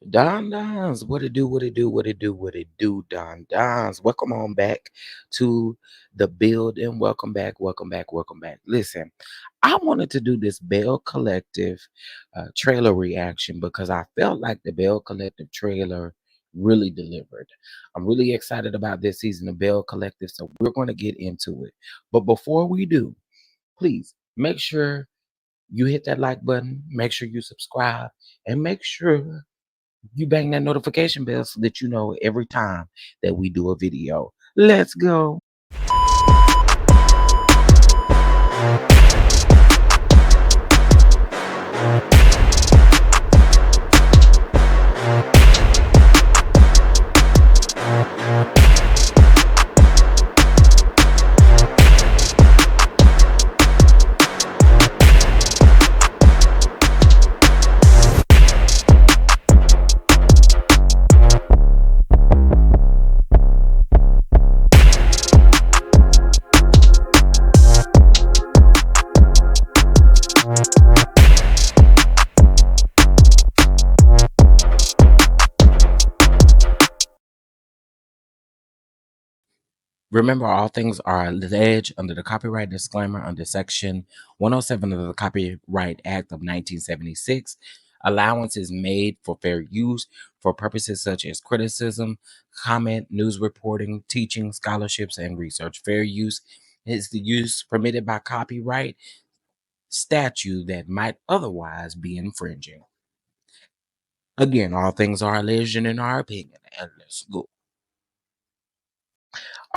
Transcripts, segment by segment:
Don Dons, what it do, what it do, what it do, what it do, Don Dons. Welcome on back to the building. Welcome back, welcome back, welcome back. Listen, I wanted to do this Belle Collective trailer reaction because I felt like the Belle Collective trailer really delivered. I'm really excited about this season of Belle Collective, so we're going to get into it. But before we do, please make sure you hit that like button, make sure you subscribe, and make sure you bang that notification bell so that you know every time that we do a video. Let's go. Remember, all things are alleged under the copyright disclaimer under Section 107 of the Copyright Act of 1976. Allowance is made for fair use for purposes such as criticism, comment, news reporting, teaching, scholarships, and research. Fair use is the use permitted by copyright statute that might otherwise be infringing. Again, all things are alleged and in our opinion. And let's go.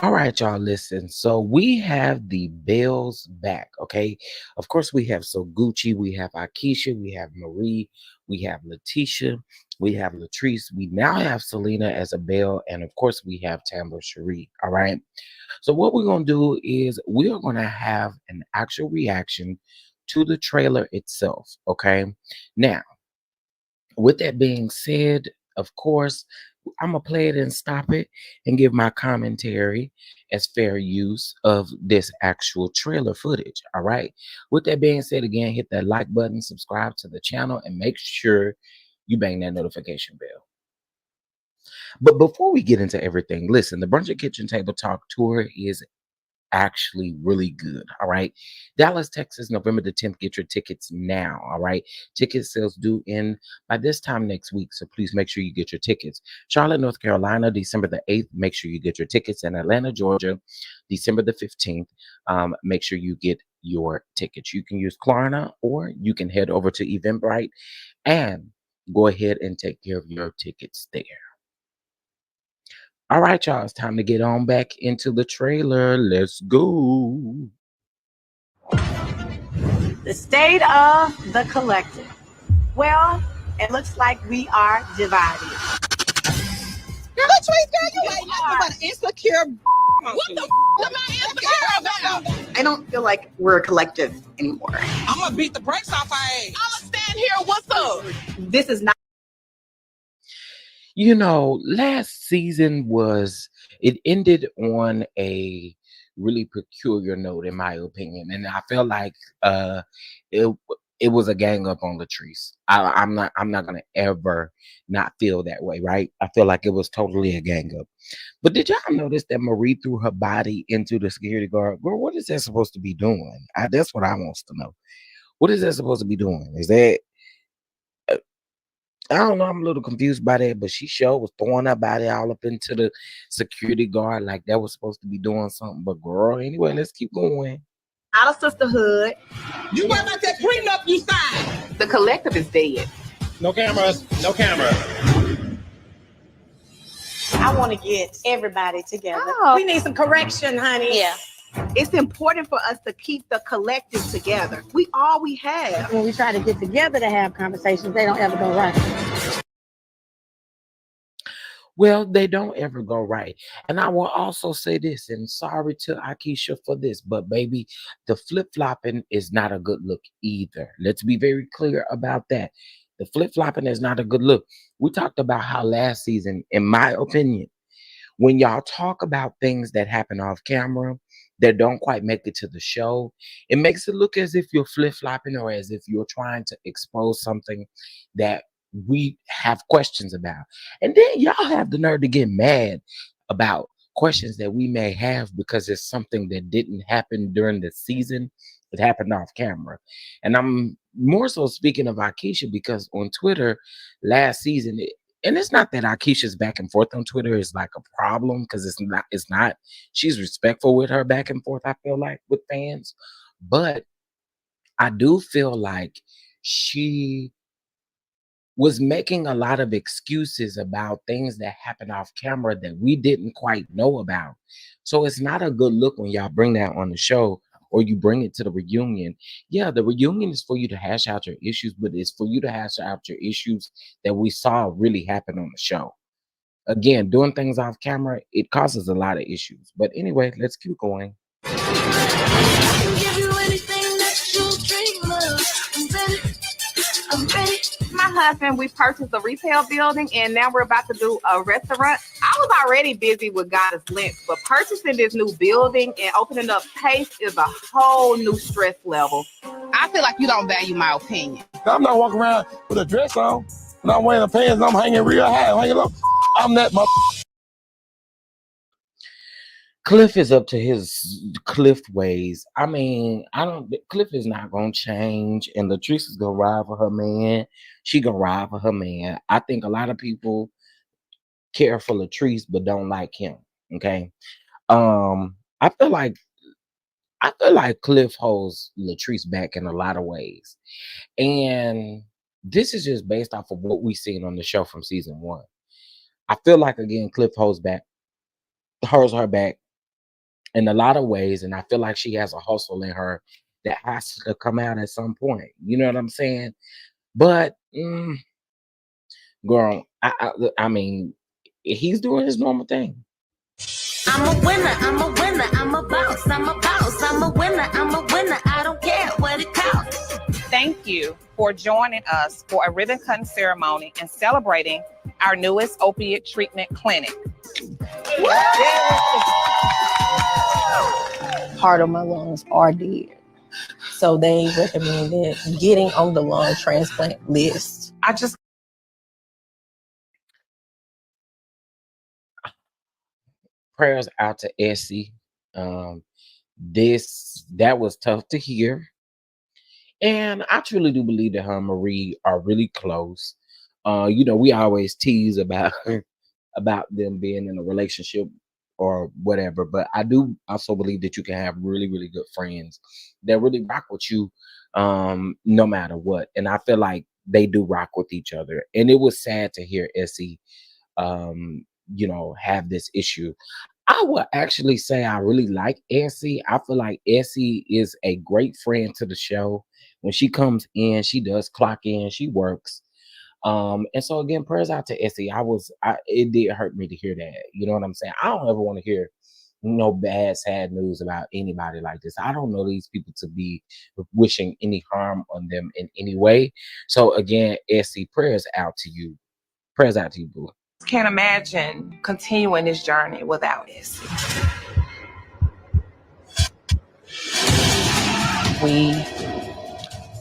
All right, y'all, listen. So we have the Bells back, okay? Of course, we have So Gucci, we have Akeisha, we have Marie, we have Latisha, we have Latrice, we now have Selena as a Belle, and of course, we have Tambra Cherie, all right? So what we're going to do is we are going to have an actual reaction to the trailer itself, okay? Now, with that being said, of course, I'm gonna play it and stop it and give my commentary as fair use of this actual trailer footage. All right. With that being said, again, hit that like button, subscribe to the channel, and make sure you bang that notification bell. But before we get into everything, listen, the Brunch and Kitchen Table Talk tour is actually really good. All right. Dallas, Texas, November the 10th. Get your tickets now. All right. Ticket sales due in by this time next week. So please make sure you get your tickets. Charlotte, North Carolina, December the 8th. Make sure you get your tickets. And Atlanta, Georgia, December the 15th. Make sure you get your tickets. You can use Klarna or you can head over to Eventbrite and go ahead and take care of your tickets there. All right, y'all. It's time to get on back into the trailer. Let's go. The state of the collective. Well, it looks like we are divided. Girl, Latrice, girl, you ain't nothing but insecure. What the am I insecure about? I don't feel like we're a collective anymore. I'm gonna beat the brakes off our ass. I'ma stand here. What's up? This is not. You know, last season it ended on a really peculiar note, in my opinion, and I felt like it it was a gang up on Latrice. I'm not gonna ever not feel that way, right? I feel like it was totally a gang up. But did y'all notice that Marie threw her body into the security guard? Girl, what is that supposed to be doing? That's what I wants to know. What is that supposed to be doing? Is that I don't know. I'm a little confused by that, but she sure was throwing her body all up into the security guard like that was supposed to be doing something. But girl, anyway, let's keep going. Out of sisterhood. You worry about that prenup you signed. The collective is dead. No cameras. No cameras. I want to get everybody together. Oh. We need some correction, honey. Yeah. It's important for us to keep the collective together. We all we have. When we try to get together to have conversations, they don't ever go right. Well, they don't ever go right. And I will also say this, and sorry to Akeisha for this, but baby, the flip-flopping is not a good look either. Let's be very clear about that. The flip-flopping is not a good look. We talked about how last season, in my opinion, when y'all talk about things that happen off camera that don't quite make it to the show, it makes it look as if you're flip-flopping or as if you're trying to expose something that we have questions about. And then y'all have the nerve to get mad about questions that we may have because it's something that didn't happen during the season. It happened off camera. And I'm more so speaking of Akeisha because on Twitter last season, and it's not that Akeisha's back and forth on Twitter is like a problem because it's not. She's respectful with her back and forth, I feel like, with fans. But I do feel like she was making a lot of excuses about things that happened off camera that we didn't quite know about. So it's not a good look when y'all bring that on the show or you bring it to the reunion. Yeah, the reunion is for you to hash out your issues, but it's for you to hash out your issues that we saw really happen on the show. Again, doing things off camera, it causes a lot of issues. But anyway, let's keep going. Give you anything that you dream of. I'm ready. My husband, we purchased a retail building and now we're about to do a restaurant. I was already busy with Goddess Lynch, but purchasing this new building and opening up Pace is a whole new stress level. I feel like you don't value my opinion. I'm not walking around with a dress on, and I'm wearing the pants, and I'm hanging real high, hanging low. I'm that Cliff is up to his Cliff ways. I mean, Cliff is not gonna change, and Latrice is gonna ride for her man. She gonna ride for her man. I think a lot of people care for Latrice but don't like him. Okay. Um, I feel like Cliff holds Latrice back in a lot of ways. And this is just based off of what we've seen on the show from season one. I feel like again, Cliff holds her back in a lot of ways, and I feel like she has a hustle in her that has to come out at some point. You know what I'm saying? But girl, I mean, he's doing his normal thing. I'm a winner, I'm a winner, I'm a boss, I'm a boss, I'm a winner, I don't care what it costs. Thank you for joining us for a ribbon cutting ceremony and celebrating our newest opiate treatment clinic. Part of my lungs are dead. So they recommended getting on the lung transplant list. Prayers out to Essie. That was tough to hear. And I truly do believe that her and Marie are really close. We always tease about them being in a relationship or whatever, but I do also believe that you can have really, really good friends that really rock with you no matter what. And I feel like they do rock with each other. And it was sad to hear Essie have this issue. I would actually say I really like Essie. I feel like Essie is a great friend to the show. When she comes in, she does clock in, she works. And so again, prayers out to Essie. It did hurt me to hear that. You know what I'm saying? I don't ever want to hear no bad, sad news about anybody like this. I don't know these people to be wishing any harm on them in any way. So again, Essie, prayers out to you. Prayers out to you, boo. Can't imagine continuing this journey without Essie. We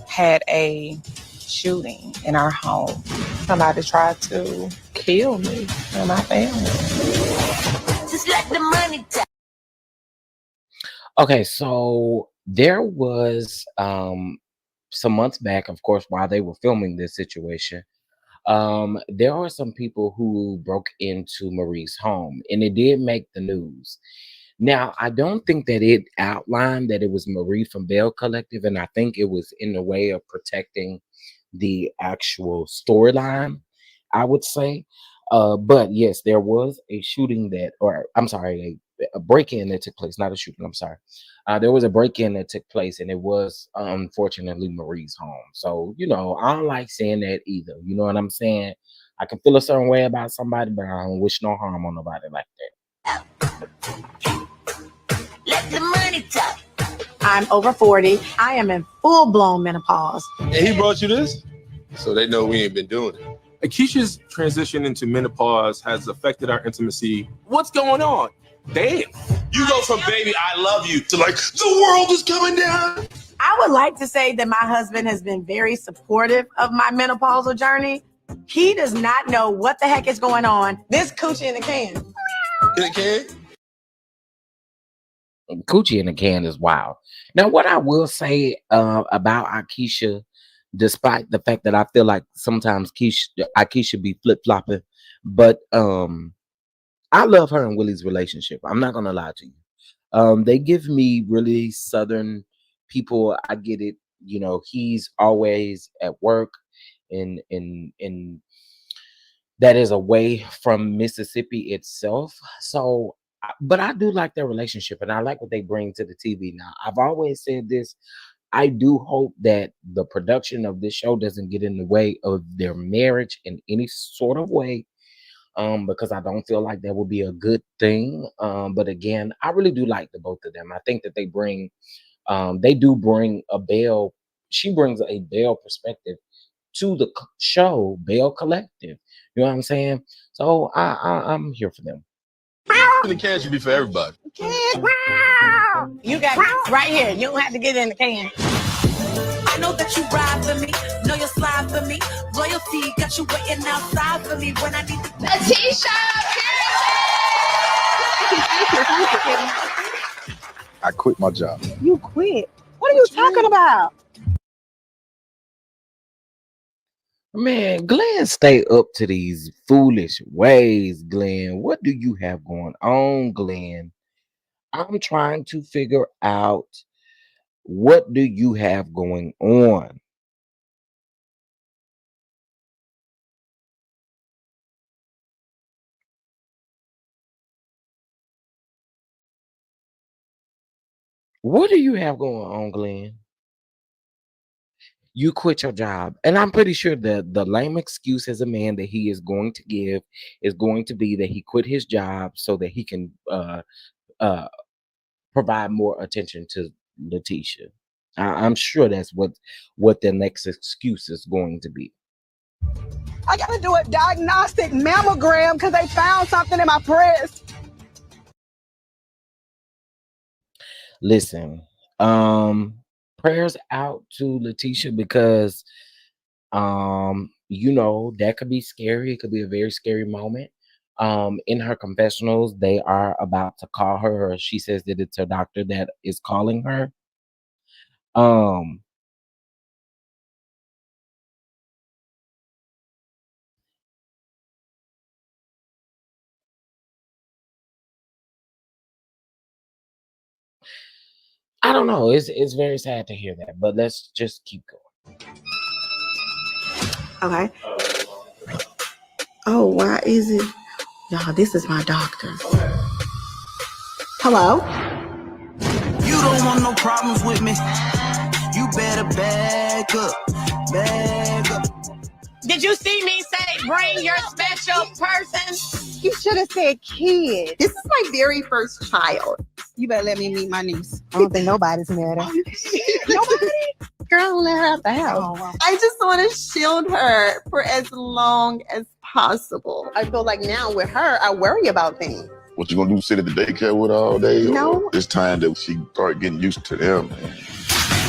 had a shooting in our home. Somebody tried to kill me and my family. Just let the money die. Okay, so there was some months back, of course, while they were filming this situation, there are some people who broke into Marie's home, and it did make the news. Now, I don't think that it outlined that it was Marie from Belle Collective, and I think it was in the way of protecting the actual storyline, I would say. But yes, there was a shooting or I'm sorry, a break-in that took place, not a shooting, I'm sorry. There was a break-in that took place, and it was unfortunately Marie's home. So, I don't like saying that either. You know what I'm saying? I can feel a certain way about somebody, but I don't wish no harm on nobody like that. Let the money talk. I'm over 40. I am in full-blown menopause. And he brought you this? So they know we ain't been doing it. Akeisha's transition into menopause has affected our intimacy. What's going on? Damn. You go from baby, I love you to like, the world is coming down. I would like to say that my husband has been very supportive of my menopausal journey, He does not know what the heck is going on. This coochie in the can. In a can? Coochie in a can is wild. Now, what I will say about Akeisha, despite the fact that I feel like sometimes Akeisha be flip flopping, but I love her and Willie's relationship. I'm not gonna lie to you. They give me really southern people. I get it. You know, he's always at work in that is away from Mississippi itself. So, but I do like their relationship and I like what they bring to the TV. Now, I've always said this. I do hope that the production of this show doesn't get in the way of their marriage in any sort of way. Because I don't feel like that would be a good thing. But again, I really do like the both of them. I think that they do bring a Belle. She brings a Belle perspective to the show, Belle Collective. You know what I'm saying? So I'm here for them. In the can should be for everybody. You got it right here. You don't have to get in the can. I know that you ride for me, know you'll slide for me. Royalty got you waiting outside for me when I need the Latisha, I quit my job. You quit. What are you talking about? Man, Glenn, stay up to these foolish ways, Glenn. What do you have going on, Glenn? I'm trying to figure out what do you have going on. What do you have going on, Glenn? You quit your job. And I'm pretty sure that the lame excuse as a man that he is going to give is going to be that he quit his job so that he can uh provide more attention to Latisha. I'm sure that's what the next excuse is going to be. I gotta do a diagnostic mammogram because they found something in my breast. Listen, prayers out to Latisha because you know, that could be scary. It could be a very scary moment. In her confessionals, they are about to call her, or she says that it's her doctor that is calling her. Um, I don't know. It's very sad to hear that, but let's just keep going. Okay. Oh, why is it? Y'all, this is my doctor. Hello? You don't want no problems with me. You better back up, back up. Did you see me say bring your special person? You should have said kid. This is my very first child. You better let me meet my niece. I don't think nobody's met her. Nobody? Girl, let her out the house. I just want to shield her for as long as possible. I feel like now with her, I worry about things. What you gonna do? Sit at the daycare with her all day? No. Or it's time that she start getting used to them.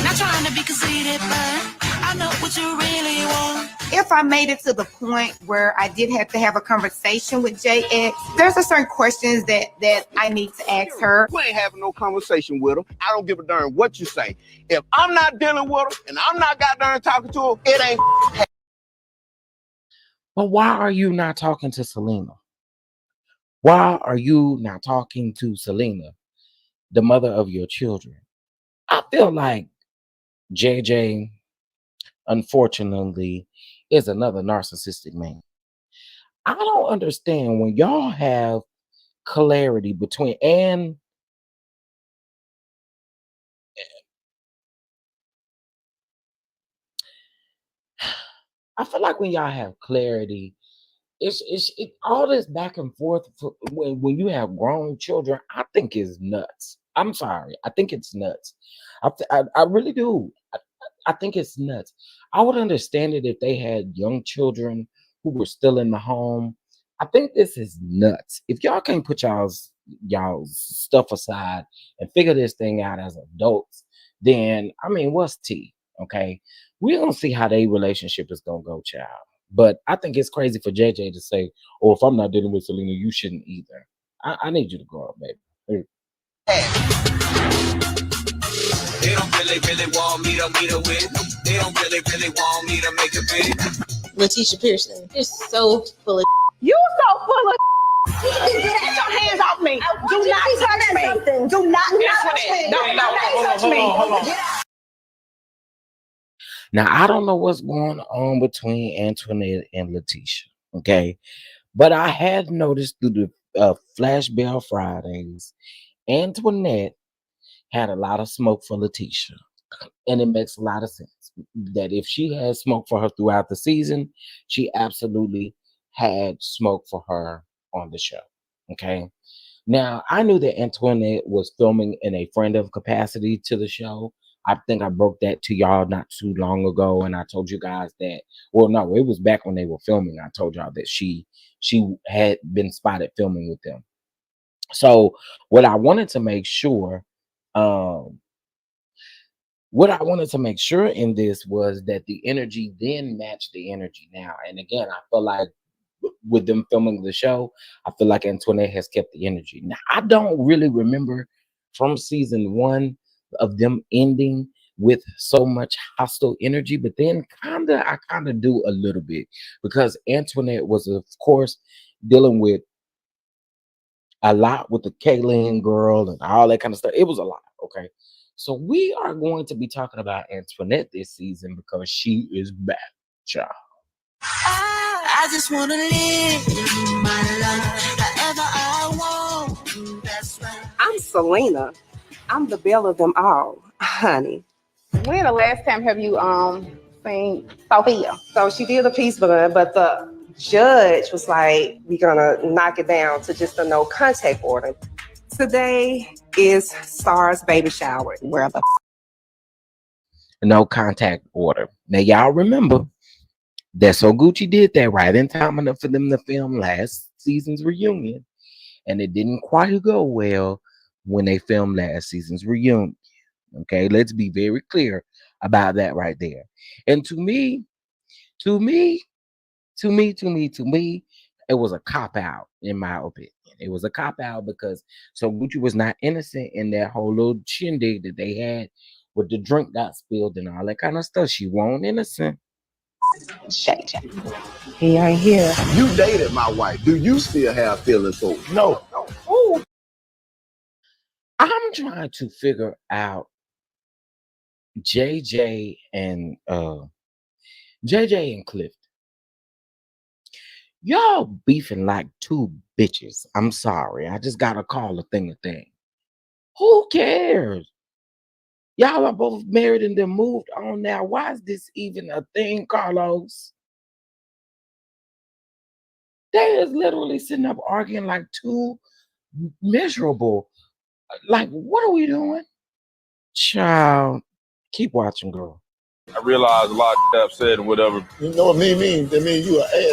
Not trying to be conceited, but I know what you really want. if I made it to the point where I did have to have a conversation with JX, there's a certain questions that I need to ask her. You ain't having no conversation with him. I don't give a darn what you say. If I'm not dealing with him and I'm not goddamn talking to him, it ain't. But why are you not talking to Selena? Why are you not talking to Selena, the mother of your children? I feel like JJ, unfortunately, is another narcissistic man. I don't understand when y'all have clarity between, and I feel like when y'all have clarity, all this back and forth when you have grown children. I think is nuts. I'm sorry. I think it's nuts. I really do. I think it's nuts. I would understand it if they had young children who were still in the home. I think this is nuts. If y'all can't put y'all's stuff aside and figure this thing out as adults, then I mean, what's tea? Okay, we're gonna see how their relationship is gonna go, child. But I think it's crazy for JJ to say, "Oh, if I'm not dealing with Selena, you shouldn't either." I need you to grow up, baby. They don't really want me to meet her with. They don't really want me to make a big. Latisha Pearson. You're so full of. You so full of. Get your hands off me. Do not touch me. Do not touch me. Don't touch me. Hold on. Now I don't know what's going on between Antoinette and Latisha, okay, but I had noticed through the Flash Bell Fridays, Antoinette had a lot of smoke for Latisha. And it makes a lot of sense that if she had smoke for her throughout the season, she absolutely had smoke for her on the show. Okay. Now, I knew that Antoinette was filming in a friend of capacity to the show. I think I broke that to y'all not too long ago, and I told you guys that. Well, no, it was back when they were filming. I told y'all that she had been spotted filming with them. So, what I wanted to make sure, um, what I wanted to make sure in this was that the energy then matched the energy now. And again, I feel like with them filming the show, I feel like Antoinette has kept the energy. Now, I don't really remember from season one of them ending with so much hostile energy, but then I kind of do a little bit because Antoinette was, of course, dealing with a lot with the Kaylin girl and all that kind of stuff. It was a lot. Okay. So we are going to be talking about Antoinette this season because she is back, child. I just wanna live my life however I want. That's right. I'm Selena. I'm the belle of them all, honey. When the last time have you seen Sophia? So she did a piece for her, but the judge was like, we're gonna knock it down to just a no contact order. Today is Star's baby shower. Where the No contact order. Now y'all remember that So Gucci did that right in time enough for them to film last season's reunion, and it didn't quite go well when they filmed last season's reunion. Okay, let's be very clear about that right there. And to me, to me, it was a cop out, in my opinion. It was a cop out because So Gucci was not innocent in that whole little shindig that they had with the drink got spilled and all that kind of stuff. She wasn't innocent. Shay? He ain't here. You dated my wife. Do you still have feelings for her? No. Ooh. I'm trying to figure out JJ and JJ and Cliff. Y'all beefing like two bitches. I'm sorry. I just gotta call a thing a thing. Who cares? Y'all are both married and then moved on now. Why is this even a thing, Carlos? They is literally sitting up arguing like two miserable. Like, what are we doing? Child, keep watching, girl. I realize a lot of upset and whatever. You know what me mean? That mean you an ass.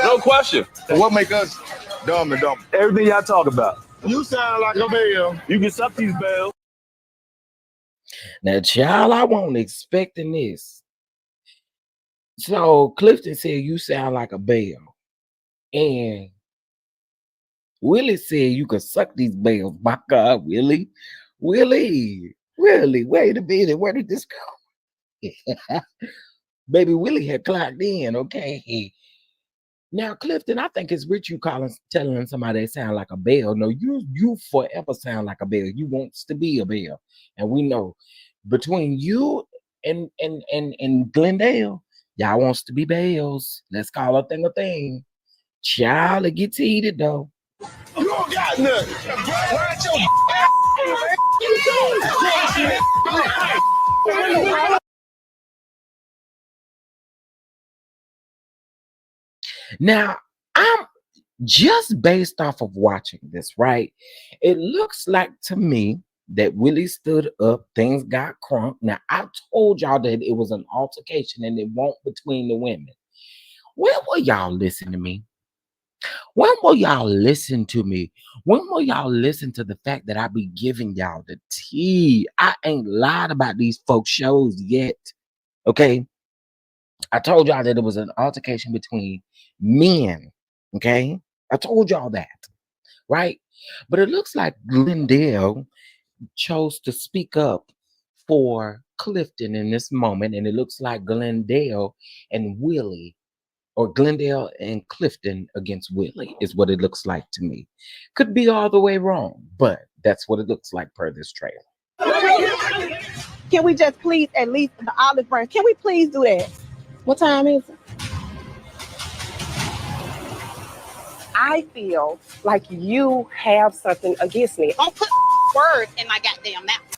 No question. What make us dumb and dumb? Everything y'all talk about. You sound like a bell. You can suck these bells. Now, child, I wasn't expecting this. So Clifton said you sound like a bell. And Willie said you could suck these bells. My God, Willie. Willie. Wait a minute. Where did this go? Baby Willie had clocked in, okay? Now, Clifton, I think it's rich you telling somebody they sound like a bell. No, you forever sound like a bell. You wants to be a bell. And we know between you and Glendale, y'all wants to be bells. Let's call a thing a thing. Child, it gets heated though. You don't got nothing. Watch your Now, I'm just based off of watching this, right? It looks like to me that Willie stood up, things got crunk. Now, I told y'all that it was an altercation and it won't between the women. When will y'all listen to me? When will y'all listen to me? When will y'all listen to the fact that I be giving y'all the tea? I ain't lied about these folks shows yet. Okay. I told y'all that it was an altercation between men. Okay. I told y'all that, right? But it looks like Glendale chose to speak up for Clifton in this moment. And it looks like Glendale and Willie, or Glendale and Clifton against Willie, is what it looks like to me. Could be all the way wrong, but that's what it looks like per this trailer. Can we just please, at least the olive branch, can we please do that? What time is it? I feel like you have something against me. Don't put words in my goddamn mouth.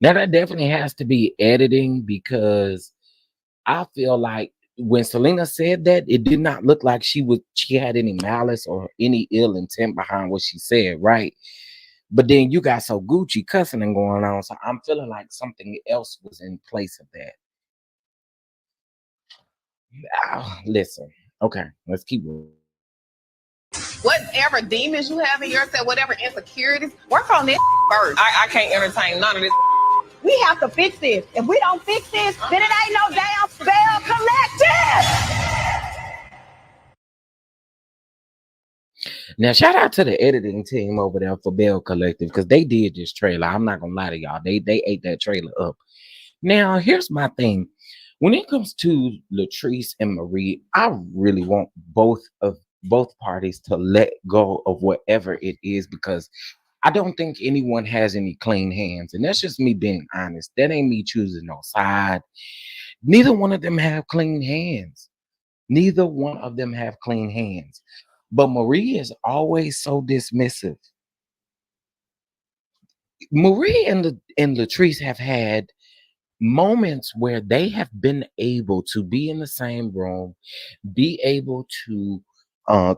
Now that definitely has to be editing, because I feel like when Selena said that, it did not look like she had any malice or any ill intent behind what she said, right? But then you got so Gucci cussing and going on, so I'm feeling like something else was in place of that. Listen, okay, let's keep moving. Whatever demons you have in yourself, whatever insecurities, work on this first. I can't entertain none of this. We have to fix this. If we don't fix this, then it ain't no damn Belle Collective. Now, shout out to the editing team over there for Belle Collective, because they did this trailer. I'm not gonna lie to y'all. They ate that trailer up. Now, here's my thing. When it comes to Latrice and Marie, I really want both parties to let go of whatever it is, because I don't think anyone has any clean hands. And that's just me being honest. That ain't me choosing no side. Neither one of them have clean hands. Neither one of them have clean hands. But Marie is always so dismissive. Marie and Latrice have had moments where they have been able to be in the same room, be able to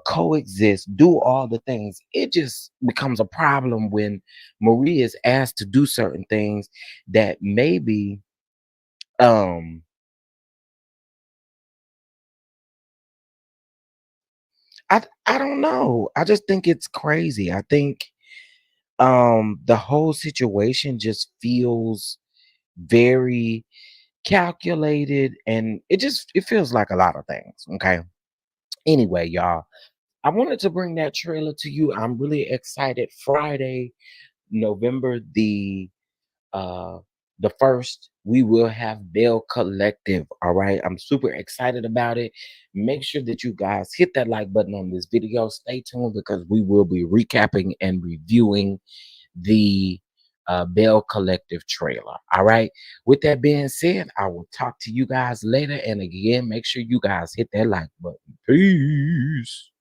coexist, do all the things. It just becomes a problem when Marie is asked to do certain things that maybe um I don't know. I just think it's crazy. I think the whole situation just feels very calculated, and it feels like a lot of things. Okay. Anyway, y'all, I wanted to bring that trailer to you. I'm really excited. Friday, November uh the 1st, we will have Belle Collective. All right. I'm super excited about it. Make sure that you guys hit that like button on this video. Stay tuned, because we will be recapping and reviewing the Belle Collective trailer. All right. With that being said, I will talk to you guys later. And again, make sure you guys hit that like button. Peace.